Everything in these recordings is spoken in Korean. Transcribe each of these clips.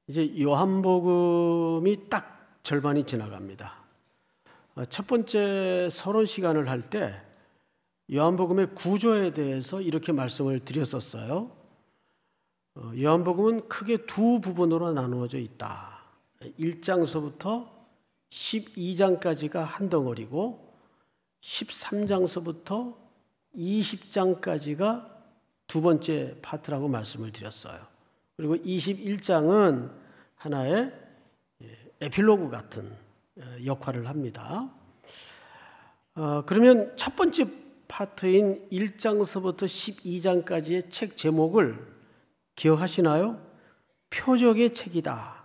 이제 요한복음이 딱 절반이 지나갑니다. 첫 번째 서론 시간을 할 때 요한복음의 구조에 대해서 이렇게 말씀을 드렸었어요. 요한복음은 크게 두 부분으로 나누어져 있다. 1장서부터 12장까지가 한 덩어리고 13장서부터 20장까지가 두 번째 파트라고 말씀을 드렸어요. 그리고 21장은 하나의 에필로그 같은 역할을 합니다. 그러면 첫 번째 파트인 1장서부터 12장까지의 책 제목을 기억하시나요? 표적의 책이다.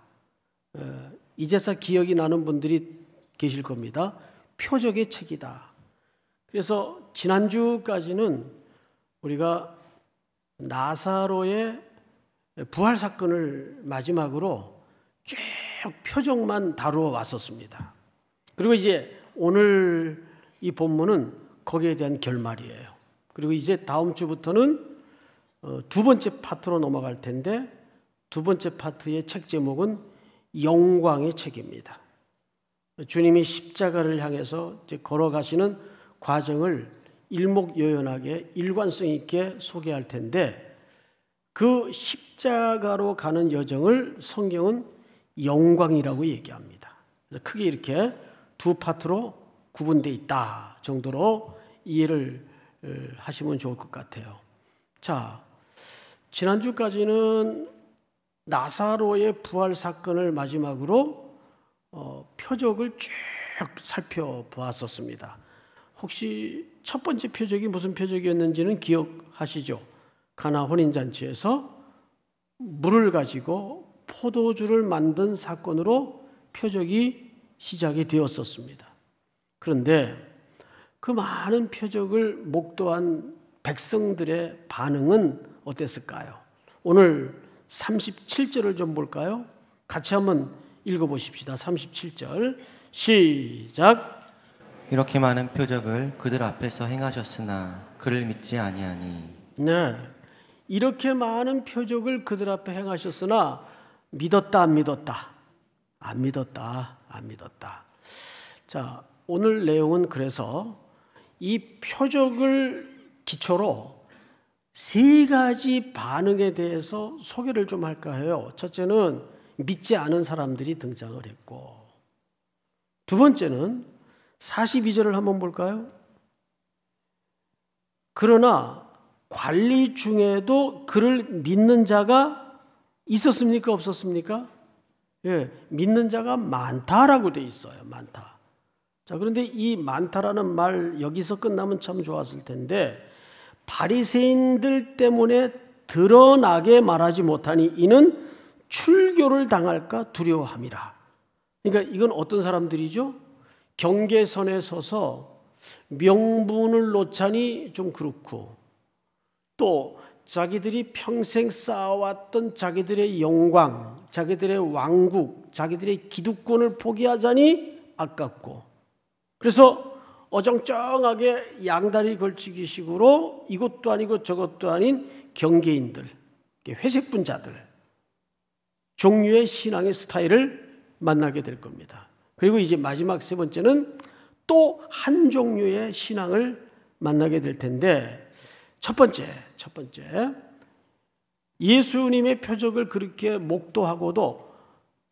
이제서 기억이 나는 분들이 계실 겁니다. 표적의 책이다. 그래서 지난주까지는 우리가 나사로의 부활 사건을 마지막으로 쭉 표적만 다루어 왔었습니다. 그리고 이제 오늘 이 본문은 거기에 대한 결말이에요. 그리고 이제 다음 주부터는 두 번째 파트로 넘어갈 텐데 두 번째 파트의 책 제목은 영광의 책입니다. 주님이 십자가를 향해서 이제 걸어가시는 과정을 일목요연하게 일관성 있게 소개할 텐데 그 십자가로 가는 여정을 성경은 영광이라고 얘기합니다. 그래서 크게 이렇게 두 파트로 구분되어 있다 정도로 이해를 하시면 좋을 것 같아요. 자, 지난주까지는 나사로의 부활 사건을 마지막으로 표적을 쭉 살펴보았었습니다. 혹시 첫 번째 표적이 무슨 표적이었는지는 기억하시죠? 가나 혼인잔치에서 물을 가지고 포도주를 만든 사건으로 표적이 시작이 되었었습니다. 그런데 그 많은 표적을 목도한 백성들의 반응은 어땠을까요? 오늘 37절을 좀 볼까요? 같이 한번 읽어보십시다. 37절 시작. 이렇게 많은 표적을 그들 앞에서 행하셨으나 그를 믿지 아니하니. 네, 이렇게 많은 표적을 그들 앞에 행하셨으나 믿었다 안 믿었다? 안 믿었다 안 믿었다. 자, 오늘 내용은 그래서 이 표적을 기초로 세 가지 반응에 대해서 소개를 좀 할까 해요. 첫째는 믿지 않은 사람들이 등장을 했고, 두 번째는 42절을 한번 볼까요? 그러나 관리 중에도 그를 믿는 자가 있었습니까? 없었습니까? 예, 믿는 자가 많다라고 돼 있어요. 많다. 자, 그런데 이 많다라는 말 여기서 끝나면 참 좋았을 텐데 바리새인들 때문에 드러나게 말하지 못하니 이는 출교를 당할까 두려워함이라. 그러니까 이건 어떤 사람들이죠? 경계선에 서서 명분을 놓자니 좀 그렇고, 또 자기들이 평생 쌓아왔던 자기들의 영광, 자기들의 왕국, 자기들의 기득권을 포기하자니 아깝고, 그래서 어정쩡하게 양다리 걸치기 식으로 이것도 아니고 저것도 아닌 경계인들, 회색분자들 종류의 신앙의 스타일을 만나게 될 겁니다. 그리고 이제 마지막 세 번째는 또 한 종류의 신앙을 만나게 될 텐데, 첫 번째 예수님의 표적을 그렇게 목도하고도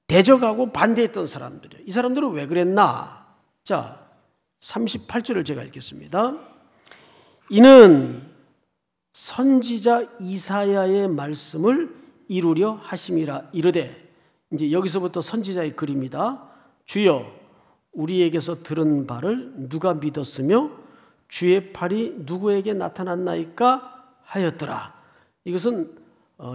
대적하고 반대했던 사람들이에요. 이 사람들은 왜 그랬나? 자, 38절을 제가 읽겠습니다. 이는 선지자 이사야의 말씀을 이루려 하심이라 이르되, 이제 여기서부터 선지자의 글입니다. 주여 우리에게서 들은 바를 누가 믿었으며 주의 팔이 누구에게 나타났나이까 하였더라. 이것은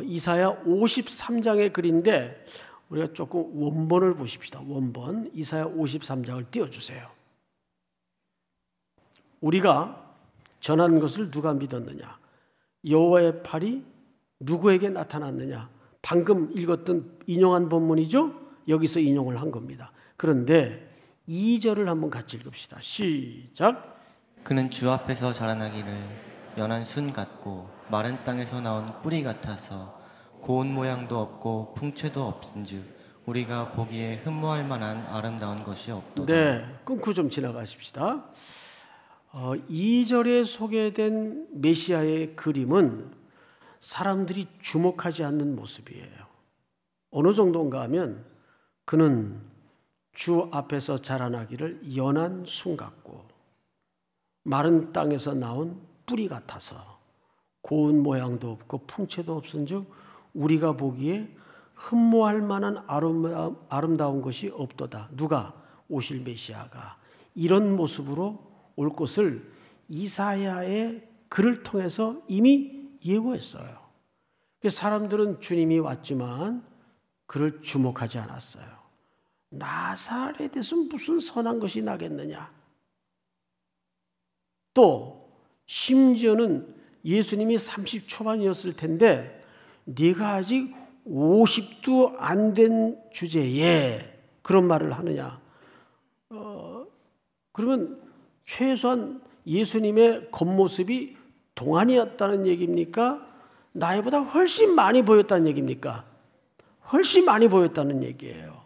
이사야 53장의 글인데 우리가 조금 원본을 보십시다. 원본 이사야 53장을 띄워주세요. 우리가 전한 것을 누가 믿었느냐? 여호와의 팔이 누구에게 나타났느냐? 방금 읽었던 인용한 본문이죠? 여기서 인용을 한 겁니다. 그런데 2절을 한번 같이 읽읍시다. 시작. 그는 주 앞에서 자라나기를 연한 순 같고 마른 땅에서 나온 뿌리 같아서 고운 모양도 없고 풍채도 없은즉 우리가 보기에 흠모할 만한 아름다운 것이 없도다. 네, 끊고 좀 지나가십시다. 2절에 소개된 메시아의 그림은 사람들이 주목하지 않는 모습이에요. 어느 정도인가 하면 그는 주 앞에서 자라나기를 연한 순 같고 마른 땅에서 나온 뿌리 같아서 고운 모양도 없고 풍채도 없은즉 우리가 보기에 흠모할 만한 아름다운 것이 없도다. 누가? 오실 메시아가 이런 모습으로 올 것을 이사야의 글을 통해서 이미 예고했어요. 사람들은 주님이 왔지만 그를 주목하지 않았어요. 나사렛에서 무슨 선한 것이 나겠느냐. 또 심지어는 예수님이 30 초반이었을 텐데 네가 아직 50도 안 된 주제에 그런 말을 하느냐. 그러면 최소한 예수님의 겉모습이 동안이었다는 얘기입니까? 나이보다 훨씬 많이 보였다는 얘기입니까? 훨씬 많이 보였다는 얘기예요.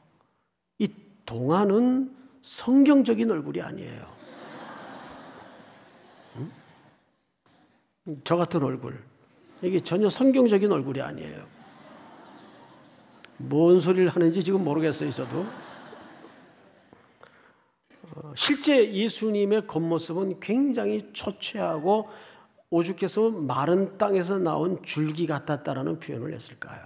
이 동안은 성경적인 얼굴이 아니에요. 저 같은 얼굴. 이게 전혀 성경적인 얼굴이 아니에요. 뭔 소리를 하는지 지금 모르겠어요, 저도. 실제 예수님의 겉모습은 굉장히 초췌하고 오죽해서 마른 땅에서 나온 줄기 같았다라는 표현을 했을까요?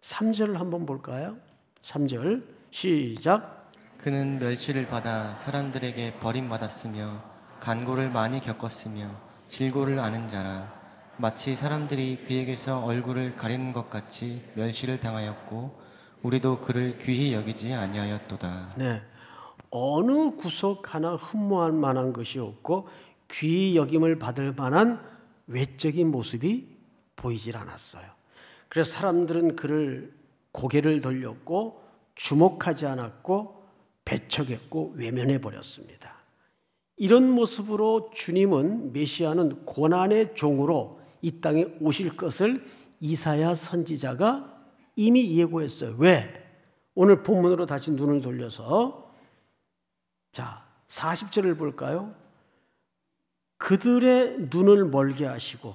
3절을 한번 볼까요? 3절 시작. 그는 멸시를 받아 사람들에게 버림받았으며 간고를 많이 겪었으며 질고를 아는 자라. 마치 사람들이 그에게서 얼굴을 가리는 것 같이 멸시를 당하였고 우리도 그를 귀히 여기지 아니하였도다. 네, 어느 구석 하나 흠모할 만한 것이 없고 귀히 여김을 받을 만한 외적인 모습이 보이질 않았어요. 그래서 사람들은 그를 고개를 돌렸고 주목하지 않았고 배척했고 외면해 버렸습니다. 이런 모습으로 주님은 메시아는 고난의 종으로 이 땅에 오실 것을 이사야 선지자가 이미 예고했어요. 왜? 오늘 본문으로 다시 눈을 돌려서 자 40절을 볼까요? 그들의 눈을 멀게 하시고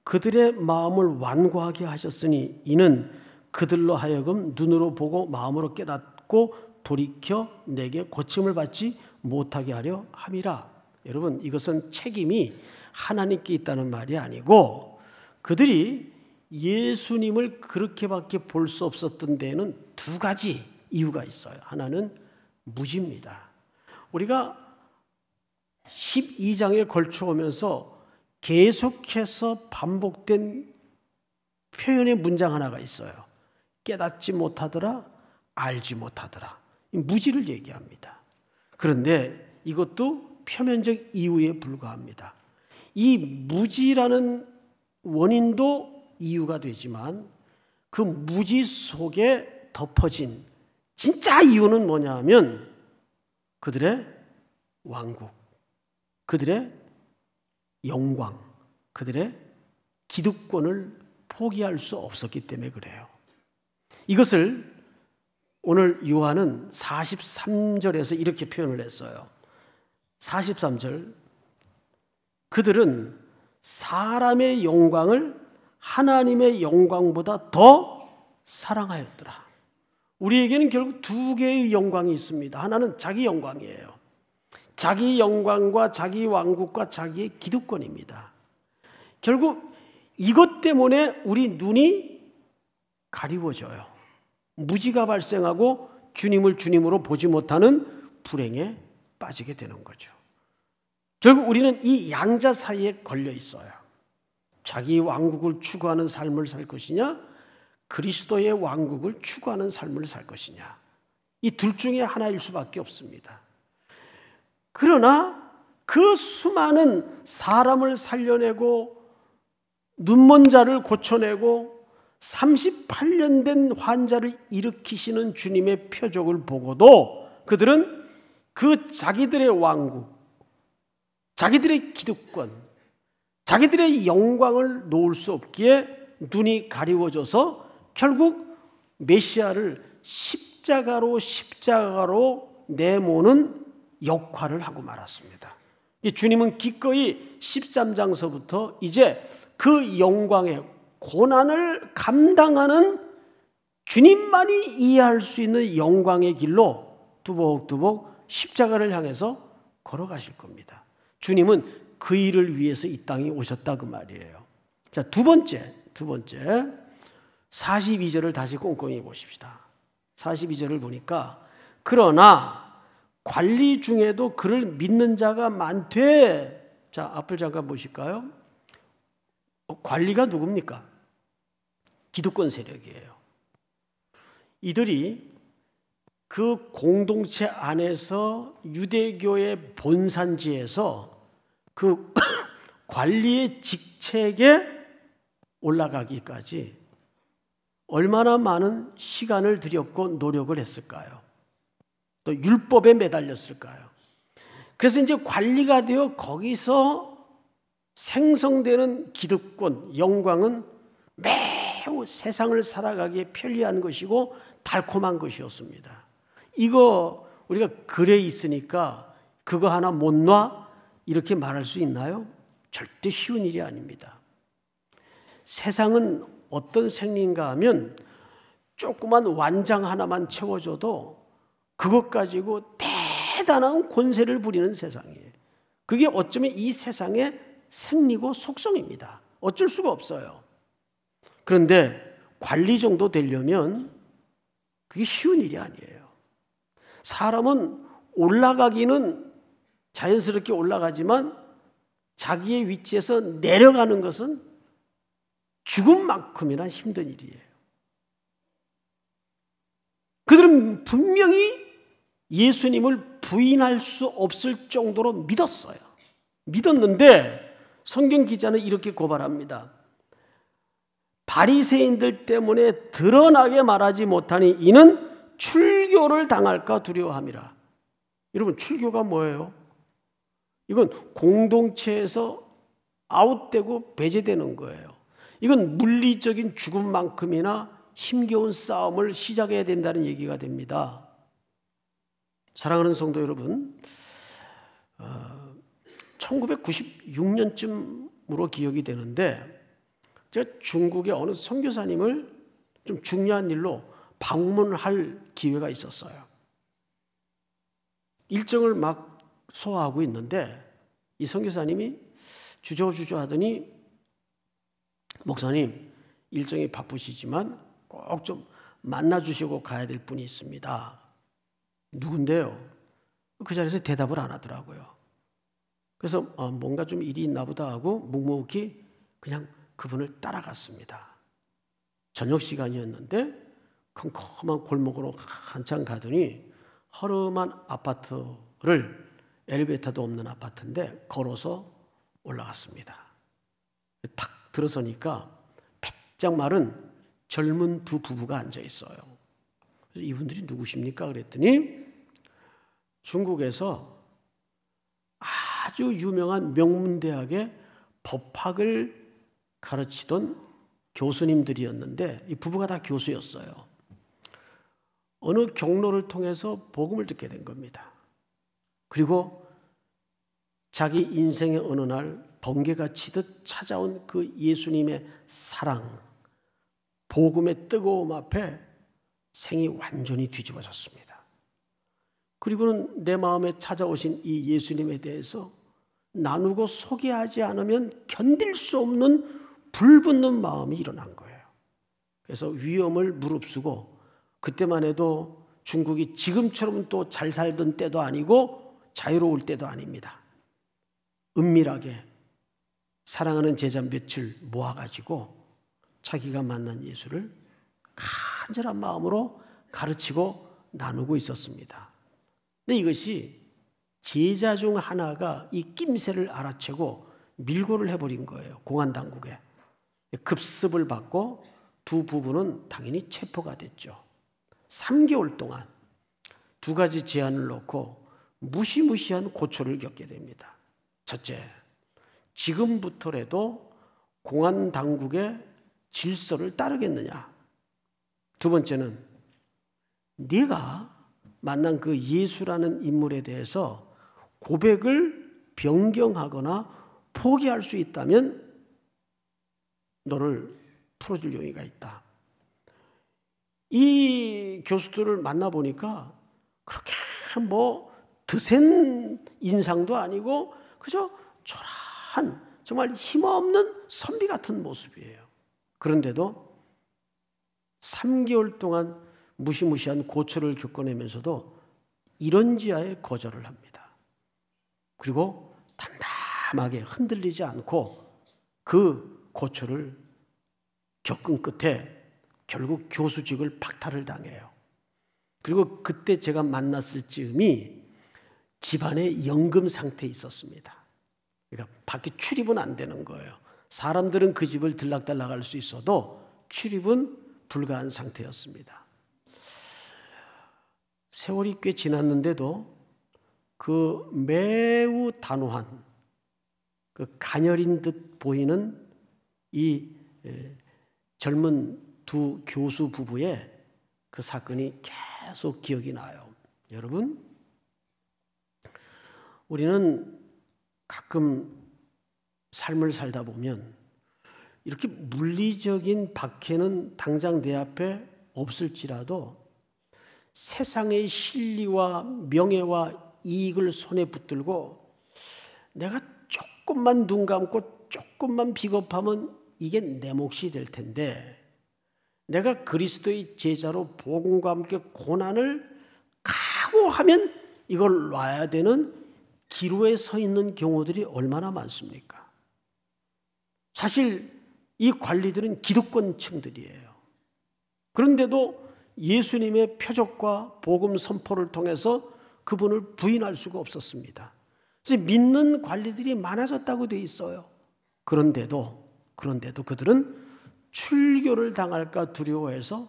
그들의 마음을 완고하게 하셨으니 이는 그들로 하여금 눈으로 보고 마음으로 깨닫고 돌이켜 내게 고침을 받지 못하게 하려 함이라. 여러분, 이것은 책임이 하나님께 있다는 말이 아니고 그들이 예수님을 그렇게밖에 볼 수 없었던 데에는 두 가지 이유가 있어요. 하나는 무지입니다. 우리가 12장에 걸쳐 오면서 계속해서 반복된 표현의 문장 하나가 있어요. 깨닫지 못하더라, 알지 못하더라. 무지를 얘기합니다. 그런데 이것도 표면적 이유에 불과합니다. 이 무지라는 원인도 이유가 되지만 그 무지 속에 덮어진 진짜 이유는 뭐냐 하면 그들의 왕국, 그들의 영광, 그들의 기득권을 포기할 수 없었기 때문에 그래요. 이것을 오늘 요한은 43절에서 이렇게 표현을 했어요. 43절, 그들은 사람의 영광을 하나님의 영광보다 더 사랑하였더라. 우리에게는 결국 두 개의 영광이 있습니다. 하나는 자기 영광이에요. 자기 영광과 자기 왕국과 자기의 기득권입니다. 결국 이것 때문에 우리 눈이 가리워져요. 무지가 발생하고 주님을 주님으로 보지 못하는 불행에 빠지게 되는 거죠. 결국 우리는 이 양자 사이에 걸려 있어요. 자기 왕국을 추구하는 삶을 살 것이냐, 그리스도의 왕국을 추구하는 삶을 살 것이냐. 이 둘 중에 하나일 수밖에 없습니다. 그러나 그 수많은 사람을 살려내고 눈먼 자를 고쳐내고 38년 된 환자를 일으키시는 주님의 표적을 보고도 그들은 그 자기들의 왕국, 자기들의 기득권, 자기들의 영광을 놓을 수 없기에 눈이 가리워져서 결국 메시아를 십자가로 내모는 역할을 하고 말았습니다. 주님은 기꺼이 13장서부터 이제 그 영광의 고난을 감당하는 주님만이 이해할 수 있는 영광의 길로 두벅두벅 십자가를 향해서 걸어가실 겁니다. 주님은 그 일을 위해서 이 땅에 오셨다 그 말이에요. 자, 두 번째 42절을 다시 꼼꼼히 보십시다. 42절을 보니까 그러나 관리 중에도 그를 믿는 자가 많되, 자, 앞을 잠깐 보실까요? 관리가 누굽니까? 기득권 세력이에요. 이들이 그 공동체 안에서 유대교의 본산지에서 그 관리의 직책에 올라가기까지 얼마나 많은 시간을 들였고 노력을 했을까요? 또 율법에 매달렸을까요? 그래서 이제 관리가 되어 거기서 생성되는 기득권, 영광은 매우 세상을 살아가기에 편리한 것이고 달콤한 것이었습니다. 이거 우리가 글에 있으니까 그거 하나 못 놔? 이렇게 말할 수 있나요? 절대 쉬운 일이 아닙니다. 세상은 어떤 생리인가 하면 조그만 완장 하나만 채워줘도 그것 가지고 대단한 권세를 부리는 세상이에요. 그게 어쩌면 이 세상의 생리고 속성입니다. 어쩔 수가 없어요. 그런데 관리 정도 되려면 그게 쉬운 일이 아니에요. 사람은 올라가기는 자연스럽게 올라가지만 자기의 위치에서 내려가는 것은 죽음만큼이나 힘든 일이에요. 그들은 분명히 예수님을 부인할 수 없을 정도로 믿었어요. 믿었는데 성경 기자는 이렇게 고발합니다. 바리새인들 때문에 드러나게 말하지 못하니 이는 출교를 당할까 두려워함이라. 여러분, 출교가 뭐예요? 이건 공동체에서 아웃되고 배제되는 거예요. 이건 물리적인 죽음만큼이나 힘겨운 싸움을 시작해야 된다는 얘기가 됩니다. 사랑하는 성도 여러분, 1996년쯤으로 기억이 되는데 제가 중국의 어느 선교사님을 좀 중요한 일로 방문할 기회가 있었어요. 일정을 막 소화하고 있는데 이 선교사님이 주저주저 하더니 목사님, 일정이 바쁘시지만 꼭 좀 만나주시고 가야 될 분이 있습니다. 누군데요? 그 자리에서 대답을 안 하더라고요. 그래서 뭔가 좀 일이 있나 보다 하고 묵묵히 그냥 그분을 따라갔습니다. 저녁 시간이었는데 컴컴한 골목으로 한참 가더니 허름한 아파트를, 엘리베이터도 없는 아파트인데 걸어서 올라갔습니다. 탁 들어서니까 바짝 마른 젊은 두 부부가 앉아 있어요. 그래서 이분들이 누구십니까? 그랬더니 중국에서 아주 유명한 명문대학의 법학을 가르치던 교수님들이었는데 이 부부가 다 교수였어요. 어느 경로를 통해서 복음을 듣게 된 겁니다. 그리고 자기 인생의 어느 날 번개가 치듯 찾아온 그 예수님의 사랑, 복음의 뜨거움 앞에 생이 완전히 뒤집어졌습니다. 그리고는 내 마음에 찾아오신 이 예수님에 대해서 나누고 소개하지 않으면 견딜 수 없는 불붙는 마음이 일어난 거예요. 그래서 위험을 무릅쓰고, 그때만 해도 중국이 지금처럼 또 잘 살던 때도 아니고 자유로울 때도 아닙니다. 은밀하게 사랑하는 제자 며칠 모아가지고 자기가 만난 예수를 간절한 마음으로 가르치고 나누고 있었습니다. 근데 이것이 제자 중 하나가 이 낌새를 알아채고 밀고를 해버린 거예요. 공안당국에. 급습을 받고 두 부부는 당연히 체포가 됐죠. 3개월 동안 두 가지 제한을 놓고 무시무시한 고초를 겪게 됩니다. 첫째, 지금부터라도 공안당국의 질서를 따르겠느냐. 두 번째는 네가 만난 그 예수라는 인물에 대해서 고백을 변경하거나 포기할 수 있다면 너를 풀어줄 용의가 있다. 이 교수들을 만나보니까 그렇게 뭐 드센 인상도 아니고 그저 초라한 정말 힘없는 선비 같은 모습이에요. 그런데도 3개월 동안 무시무시한 고초를 겪어내면서도 이런지하에 거절을 합니다. 그리고 담담하게 흔들리지 않고 그 고초를 겪은 끝에 결국 교수직을 박탈을 당해요. 그리고 그때 제가 만났을 즈음이 집안의 연금 상태에 있었습니다. 그러니까 밖에 출입은 안 되는 거예요. 사람들은 그 집을 들락달락할 수 있어도 출입은 불가한 상태였습니다. 세월이 꽤 지났는데도 그 매우 단호한 그 가녀린 듯 보이는 이 젊은 두 교수 부부의 그 사건이 계속 기억이 나요. 여러분, 우리는 가끔 삶을 살다 보면 이렇게 물리적인 박해는 당장 내 앞에 없을지라도 세상의 실리와 명예와 이익을 손에 붙들고 내가 조금만 눈 감고 조금만 비겁하면 이게 내 몫이 될 텐데 내가 그리스도의 제자로 복음과 함께 고난을 각오하면 이걸 놔야 되는 기로에 서 있는 경우들이 얼마나 많습니까? 사실 이 관리들은 기득권층들이에요. 그런데도 예수님의 표적과 복음 선포를 통해서 그분을 부인할 수가 없었습니다. 그래서 믿는 관리들이 많아졌다고 돼 있어요. 그런데도 그들은 출교를 당할까 두려워해서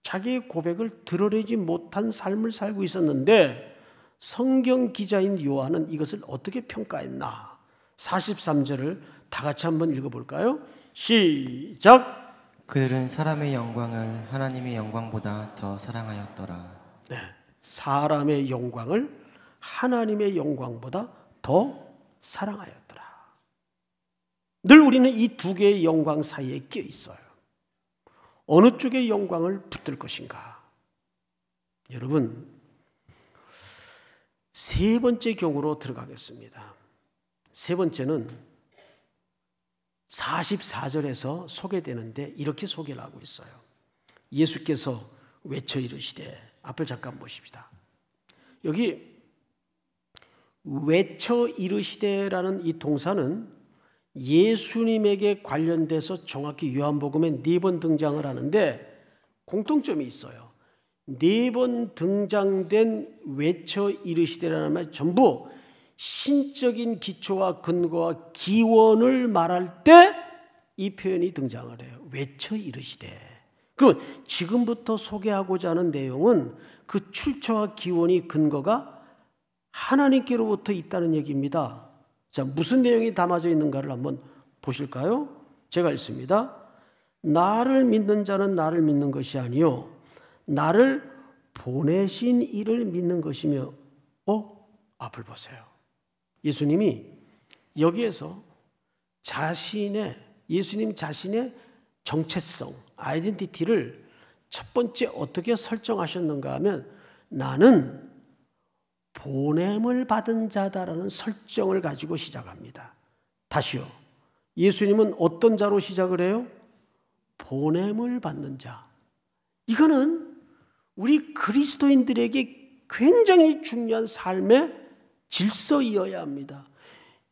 자기의 고백을 드러내지 못한 삶을 살고 있었는데 성경 기자인 요한은 이것을 어떻게 평가했나? 43절을 다 같이 한번 읽어볼까요? 시작! 그들은 사람의 영광을 하나님의 영광보다 더 사랑하였더라. 네, 사람의 영광을 하나님의 영광보다 더 사랑하였더라. 늘 우리는 이 두 개의 영광 사이에 끼어 있어요. 어느 쪽의 영광을 붙들 것인가? 여러분, 세 번째 경우로 들어가겠습니다. 세 번째는 44절에서 소개되는데 이렇게 소개를 하고 있어요. 예수께서 외쳐 이르시되, 앞을 잠깐 보십시다. 여기 외쳐 이르시되라는 이 동사는 예수님에게 관련돼서 정확히 요한복음에 4번 등장을 하는데 공통점이 있어요. 4번 등장된 외쳐 이르시되라는 말 전부 신적인 기초와 근거와 기원을 말할 때 이 표현이 등장을 해요. 외쳐 이르시되. 그럼 지금부터 소개하고자 하는 내용은 그 출처와 기원이 근거가 하나님께로부터 있다는 얘기입니다. 자, 무슨 내용이 담아져 있는가를 한번 보실까요? 제가 읽습니다. 나를 믿는 자는 나를 믿는 것이 아니요 나를 보내신 이를 믿는 것이며. 앞을 보세요. 예수님이 여기에서 예수님 자신의 정체성, 아이덴티티를 첫 번째 어떻게 설정하셨는가 하면 나는 보냄을 받은 자다라는 설정을 가지고 시작합니다. 다시요. 예수님은 어떤 자로 시작을 해요? 보냄을 받는 자. 이거는 우리 그리스도인들에게 굉장히 중요한 삶의 질서이어야 합니다.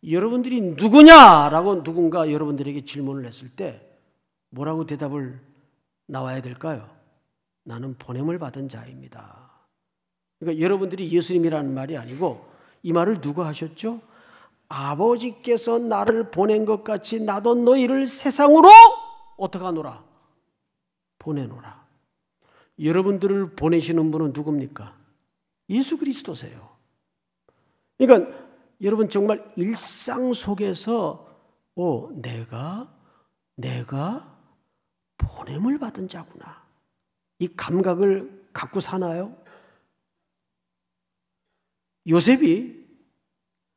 여러분들이 누구냐라고 누군가 여러분들에게 질문을 했을 때 뭐라고 대답을 나와야 될까요? 나는 보냄을 받은 자입니다. 그러니까 여러분들이 예수님이라는 말이 아니고 이 말을 누가 하셨죠? 아버지께서 나를 보낸 것 같이 나도 너희를 세상으로 어떻게 하노라? 보내노라. 여러분들을 보내시는 분은 누굽니까? 예수 그리스도세요. 그러니까 여러분 정말 일상 속에서 내가 보냄을 받은 자구나. 이 감각을 갖고 사나요? 요셉이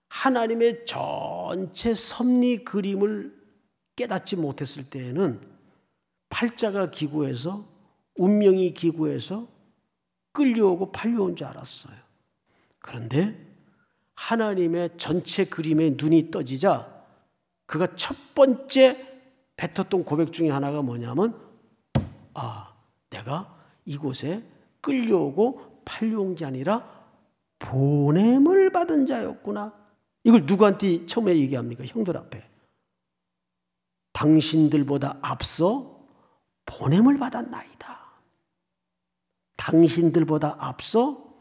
하나님의 전체 섭리 그림을 깨닫지 못했을 때에는 팔자가 기구해서 운명이 기구해서 끌려오고 팔려온 줄 알았어요. 그런데 하나님의 전체 그림에 눈이 떠지자 그가 첫 번째 뱉었던 고백 중에 하나가 뭐냐면 내가 이곳에 끌려오고 팔려온 게 아니라 보냄을 받은 자였구나. 이걸 누구한테 처음에 얘기합니까? 형들 앞에. 당신들보다 앞서 보냄을 받았나이다. 당신들보다 앞서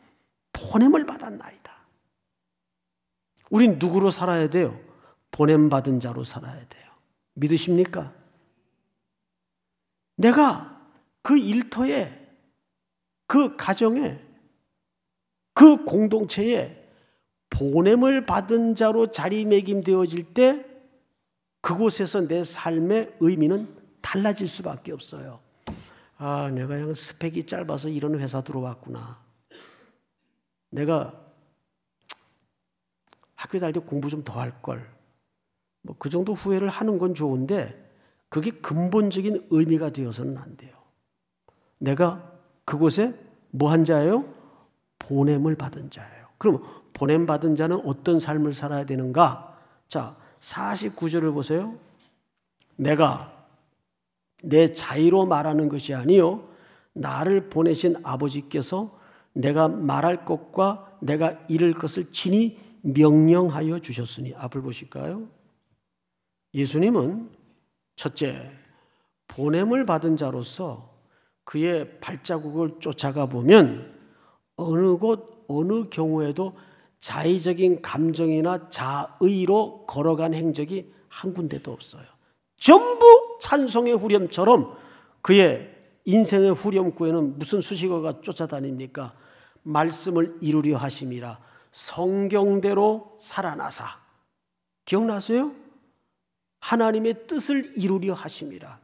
보냄을 받았나이다. 우린 누구로 살아야 돼요? 보냄받은 자로 살아야 돼요. 믿으십니까? 내가 그 일터에, 그 가정에, 그 공동체에 보냄을 받은 자로 자리매김되어질 때 그곳에서 내 삶의 의미는 달라질 수밖에 없어요. 내가 그냥 스펙이 짧아서 이런 회사 들어왔구나. 내가 학교 다닐 때 공부 좀 더 할 걸. 그 정도 후회를 하는 건 좋은데 그게 근본적인 의미가 되어서는 안 돼요. 내가 그곳에 뭐 한 자예요? 보냄을 받은 자예요. 그럼 보냄 받은 자는 어떤 삶을 살아야 되는가? 자, 49절을 보세요. 내가 내 자의로 말하는 것이 아니요 나를 보내신 아버지께서 내가 말할 것과 내가 이룰 것을 친히 명령하여 주셨으니. 앞을 보실까요? 예수님은 첫째, 보냄을 받은 자로서 그의 발자국을 쫓아가 보면 어느 곳 어느 경우에도 자의적인 감정이나 자의로 걸어간 행적이 한 군데도 없어요. 전부 찬송의 후렴처럼 그의 인생의 후렴구에는 무슨 수식어가 쫓아다닙니까? 말씀을 이루려 하심이라 성경대로 살아나사. 기억나세요? 하나님의 뜻을 이루려 하심이라.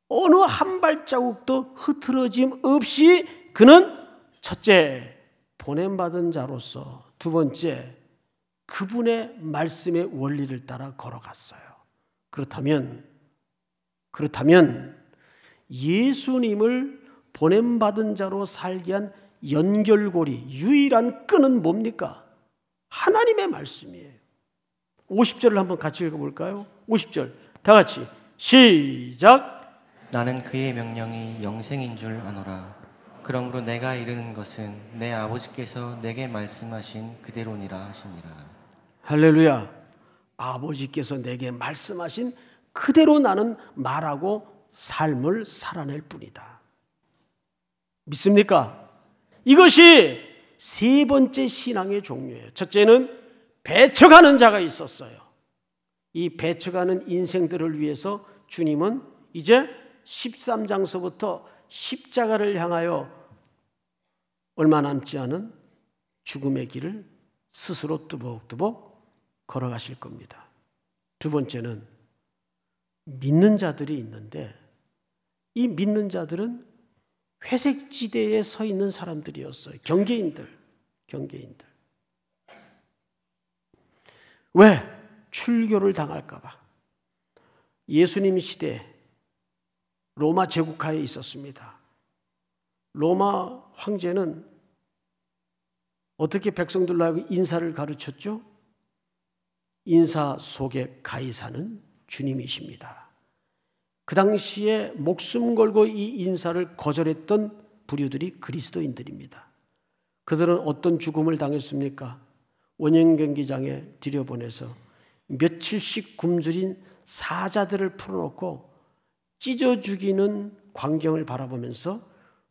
어느 한 발자국도 흐트러짐 없이 그는 첫째, 보냄받은 자로서, 두 번째, 그분의 말씀의 원리를 따라 걸어갔어요. 그렇다면 예수님을 보냄받은 자로 살게 한 연결고리, 유일한 끈은 뭡니까? 하나님의 말씀이에요. 50절을 한번 같이 읽어볼까요? 50절 다 같이 시작. 나는 그의 명령이 영생인 줄 아노라. 그러므로 내가 이르는 것은 내 아버지께서 내게 말씀하신 그대로니라 하시니라. 할렐루야. 아버지께서 내게 말씀하신 그대로 나는 말하고 삶을 살아낼 뿐이다. 믿습니까? 이것이 세 번째 신앙의 종류예요. 첫째는 배척하는 자가 있었어요. 이 배척하는 인생들을 위해서 주님은 이제 13장서부터 십자가를 향하여 얼마 남지 않은 죽음의 길을 스스로 뚜벅뚜벅 걸어가실 겁니다. 두 번째는 믿는 자들이 있는데 이 믿는 자들은 회색지대에 서 있는 사람들이었어요. 경계인들. 왜? 출교를 당할까 봐. 예수님 시대에 로마 제국하에 있었습니다. 로마 황제는 어떻게 백성들로 하여금 인사를 가르쳤죠? 인사 속에 가이사는 주님이십니다. 그 당시에 목숨 걸고 이 인사를 거절했던 부류들이 그리스도인들입니다. 그들은 어떤 죽음을 당했습니까? 원형경기장에 들여보내서 며칠씩 굶주린 사자들을 풀어놓고 찢어 죽이는 광경을 바라보면서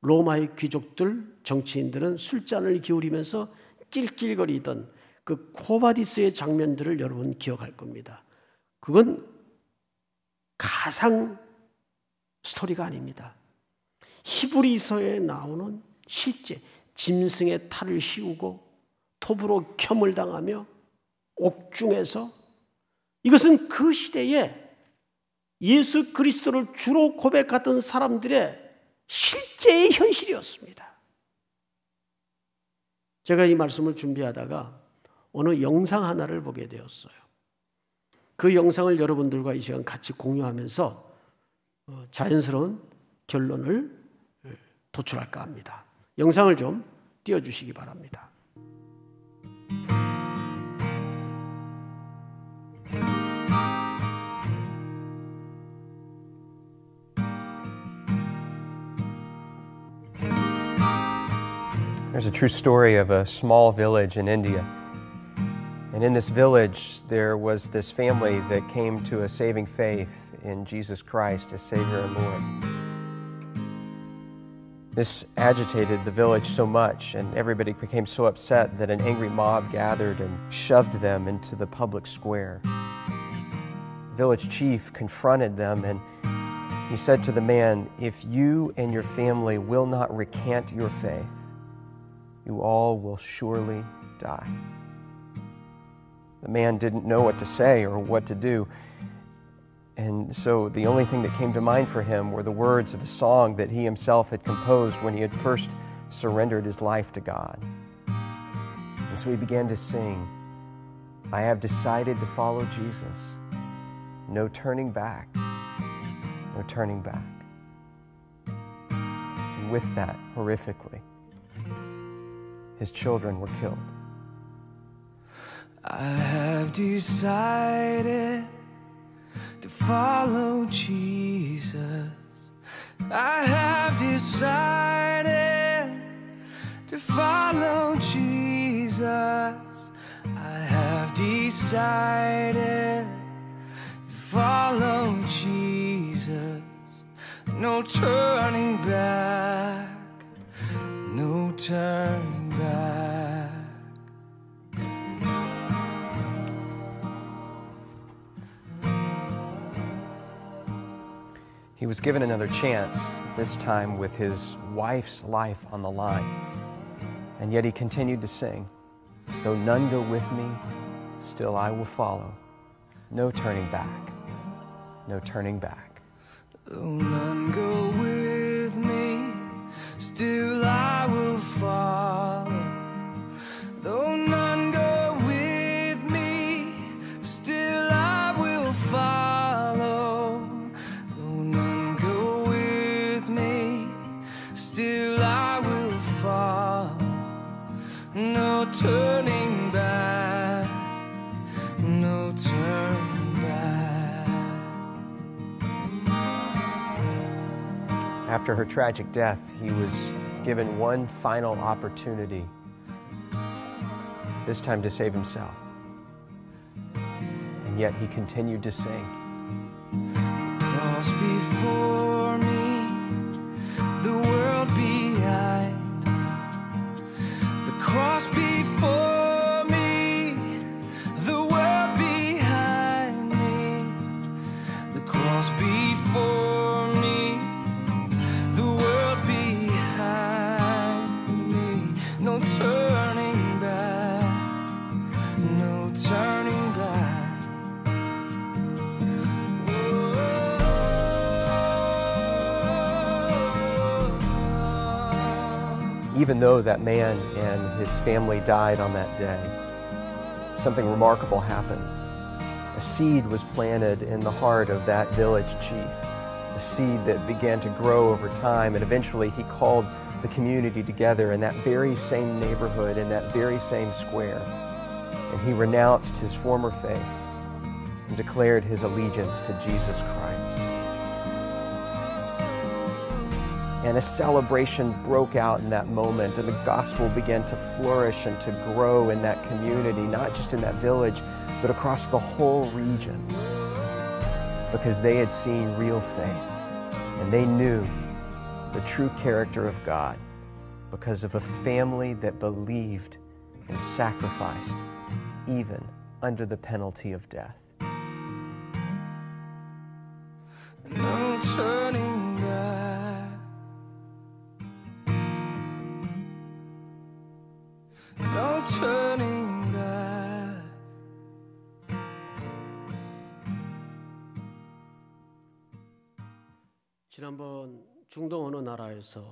로마의 귀족들, 정치인들은 술잔을 기울이면서 낄낄거리던 그 코바디스의 장면들을 여러분 기억할 겁니다. 그건 가상 스토리가 아닙니다. 히브리서에 나오는 실제 짐승의 탈을 씌우고 톱으로 켬을 당하며 옥중에서, 이것은 그 시대에 예수 그리스도를 주로 고백하던 사람들의 실제 실제의 현실이었습니다. 제가 이 말씀을 준비하다가 어느 영상 하나를 보게 되었어요. 그 영상을 여러분들과 이 시간 같이 공유하면서 자연스러운 결론을 도출할까 합니다. 영상을 좀 띄워주시기 바랍니다. There's a true story of a small village in India. And in this village, there was this family that came to a saving faith in Jesus Christ as Savior and Lord. This agitated the village so much, and everybody became so upset that an angry mob gathered and shoved them into the public square. The village chief confronted them, and he said to the man, "If you and your family will not recant your faith, you all will surely die." The man didn't know what to say or what to do. And so the only thing that came to mind for him were the words of a song that he himself had composed when he had first surrendered his life to God. And so he began to sing, "I have decided to follow Jesus. No turning back, no turning back." And with that, horrifically, his children were killed. I have decided to follow Jesus. I have decided to follow Jesus. I have decided to follow Jesus. No turning back, no turning back. He was given another chance, this time with his wife's life on the line. And yet he continued to sing, "Though none go with me, still I will follow. No turning back, no turning back." Though none go with me, still I will follow. Though none go with me, still I will follow. Though none go with me, still I will follow. No turning back, no turning back. After her tragic death, he was given one final opportunity, this time to save himself. And yet he continued to sing. Cross before me, the world behind me. The cross before me, the world behind me. The cross before me, the world behind me. No turning back, no turning back. Even though that man and his family died on that day, something remarkable happened. A seed was planted in the heart of that village chief, a seed that began to grow over time, and eventually he called the community together in that very same neighborhood, in that very same square. And he renounced his former faith and declared his allegiance to Jesus Christ. And a celebration broke out in that moment, and the gospel began to flourish and to grow in that community, not just in that village, but across the whole region, because they had seen real faith, and they knew the true character of God because of a family that believed and sacrificed even under the penalty of death. No turning back, no turning back. 지난번 중동 어느 나라에서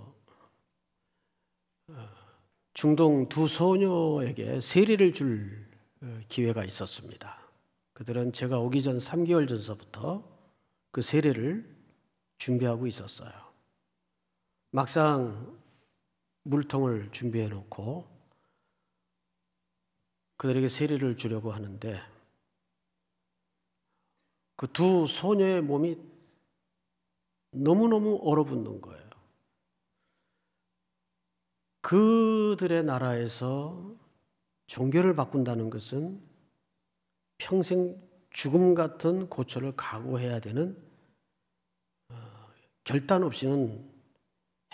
중동 두 소녀에게 세례를 줄 기회가 있었습니다. 그들은 제가 오기 전 3개월 전서부터 그 세례를 준비하고 있었어요. 막상 물통을 준비해 놓고 그들에게 세례를 주려고 하는데 그 두 소녀의 몸이 너무너무 얼어붙는 거예요. 그들의 나라에서 종교를 바꾼다는 것은 평생 죽음 같은 고초를 각오해야 되는 결단 없이는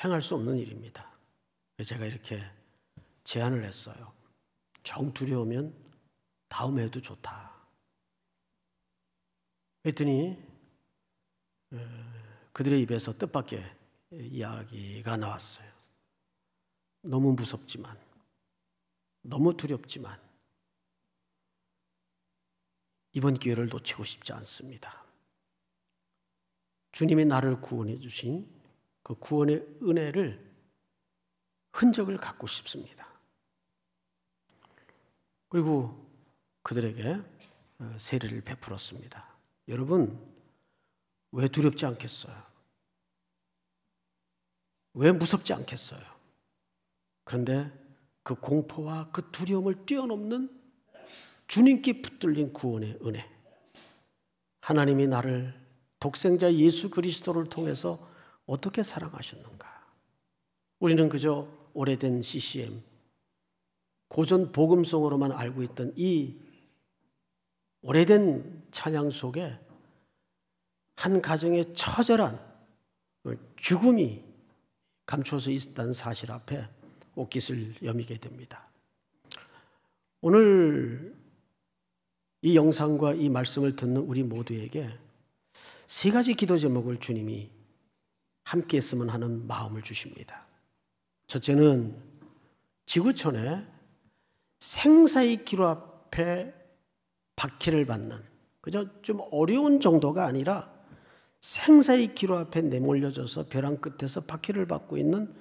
행할 수 없는 일입니다. 제가 이렇게 제안을 했어요. 정 두려우면 다음에 해도 좋다. 그랬더니 그들의 입에서 뜻밖의 이야기가 나왔어요. 너무 무섭지만, 너무 두렵지만 이번 기회를 놓치고 싶지 않습니다. 주님이 나를 구원해 주신 그 구원의 은혜를 흔적을 갖고 싶습니다. 그리고 그들에게 세례를 베풀었습니다. 여러분, 왜 두렵지 않겠어요? 왜 무섭지 않겠어요? 그런데 그 공포와 그 두려움을 뛰어넘는 주님께 붙들린 구원의 은혜, 하나님이 나를 독생자 예수 그리스도를 통해서 어떻게 사랑하셨는가? 우리는 그저 오래된 CCM, 고전 복음송으로만 알고 있던 이 오래된 찬양 속에 한 가정의 처절한 죽음이 감춰져 있다는 사실 앞에 옷깃을 여미게 됩니다. 오늘 이 영상과 이 말씀을 듣는 우리 모두에게 세 가지 기도 제목을 주님이 함께 했으면 하는 마음을 주십니다. 첫째는 지구촌에 생사의 기로 앞에 박해를 받는, 그저 좀 어려운 정도가 아니라 생사의 기로 앞에 내몰려져서 벼랑 끝에서 박해를 받고 있는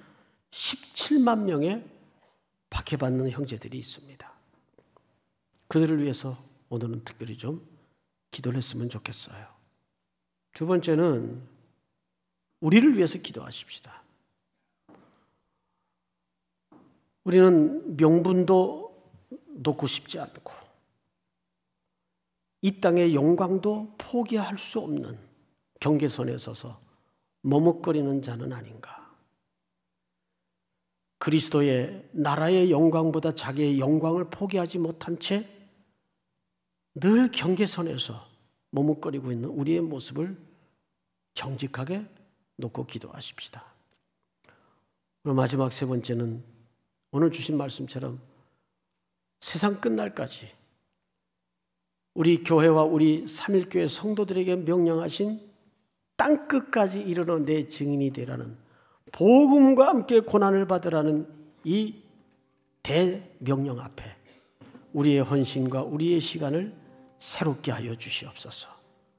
17만 명의 박해받는 형제들이 있습니다. 그들을 위해서 오늘은 특별히 좀 기도를 했으면 좋겠어요. 두 번째는 우리를 위해서 기도하십시다. 우리는 명분도 놓고 싶지 않고 이 땅의 영광도 포기할 수 없는 경계선에 서서 머뭇거리는 자는 아닌가. 그리스도의 나라의 영광보다 자기의 영광을 포기하지 못한 채 늘 경계선에서 머뭇거리고 있는 우리의 모습을 정직하게 놓고 기도하십시다. 그리고 마지막 세 번째는 오늘 주신 말씀처럼 세상 끝날까지 우리 교회와 우리 삼일교회 성도들에게 명령하신 땅끝까지 이르러 내 증인이 되라는 복음과 함께 고난을 받으라는 이 대명령 앞에 우리의 헌신과 우리의 시간을 새롭게 하여 주시옵소서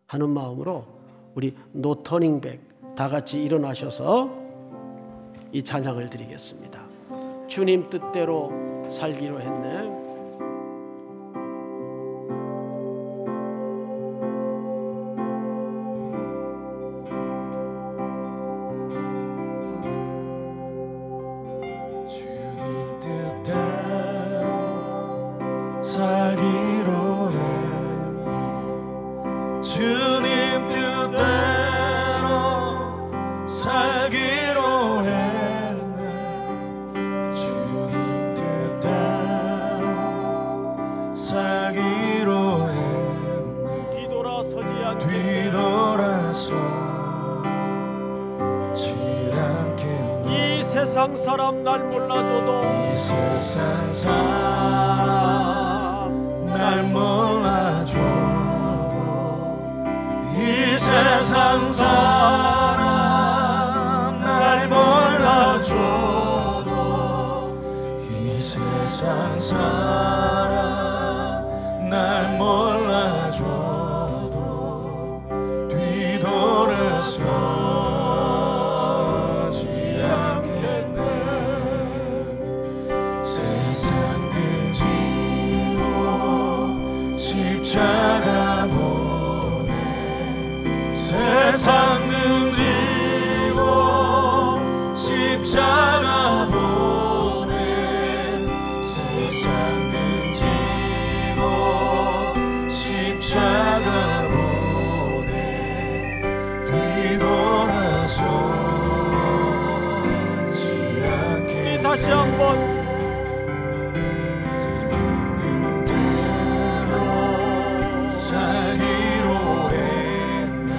하는 마음으로 우리 No Turning Back 다 같이 일어나셔서 이 찬양을 드리겠습니다. 주님 뜻대로 살기로 했네. 세상 사람 날 몰라줘도 이 세상 사람 날 몰라줘도 이 세상 사람 날 몰라줘도 이 세상 사람 날 몰라줘도 뒤돌아서 세상 등지고 십자가 보내 세상 등지고 십자가 보내 세상 등지고 십자가 보내 뒤돌아서지 않게 다시 한번 살기로 했네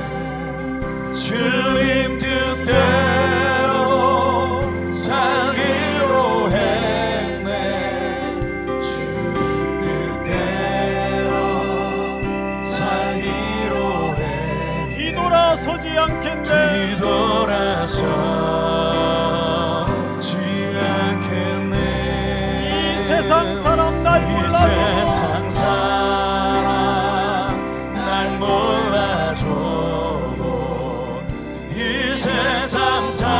주님 뜻대로 살기로 했네 주님 뜻대로 살기로 했네 뒤돌아서지 않겠네 뒤돌아서지 않겠네 이 세상 사람 날 이 몰라도 세상 사람 날 몰라줘도 이 세상 사람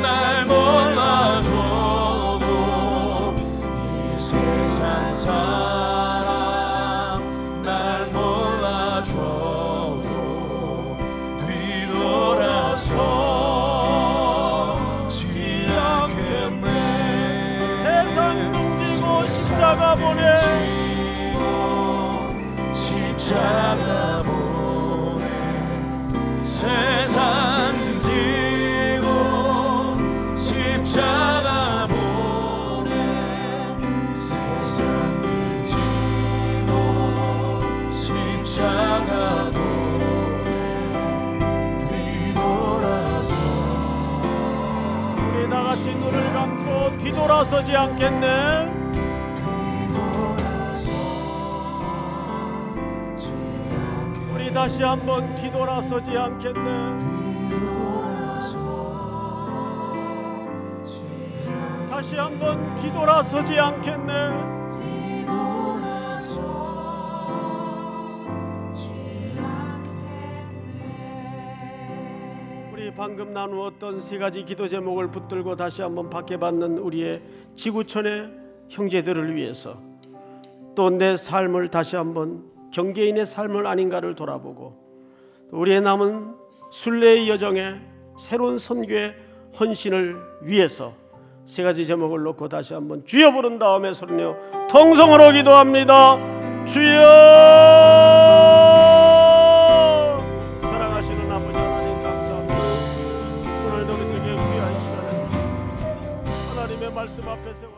날 몰라줘도 이 세상 사람 날 몰라줘도 뒤돌아서지 않겠네 세상 등지고 십자가 보내 십자가 보내 세상 등지고 십자가 보내 세상 등지고 십자가 보내 뒤돌아서 우리 다 같이 눈을 감고 뒤돌아서지 않겠네 우리 다시 한번 뒤돌아서지 않겠네 다시 한번 뒤돌아서지 않겠네 우리 방금 나누었던 세 가지 기도 제목을 붙들고 다시 한번 박해받는 우리의 지구촌의 형제들을 위해서 또 내 삶을 다시 한번 경계인의 삶을 아닌가를 돌아보고 우리의 남은 순례의 여정에 새로운 선교의 헌신을 위해서 세 가지 제목을 놓고 다시 한번 주여 부른 다음에 소리내어 통성으로 기도합니다. 주여! 사랑하시는 아버지 하나님 감사합니다. 오늘도 우리에게 귀한 시간을 하나님의 말씀 앞에 세워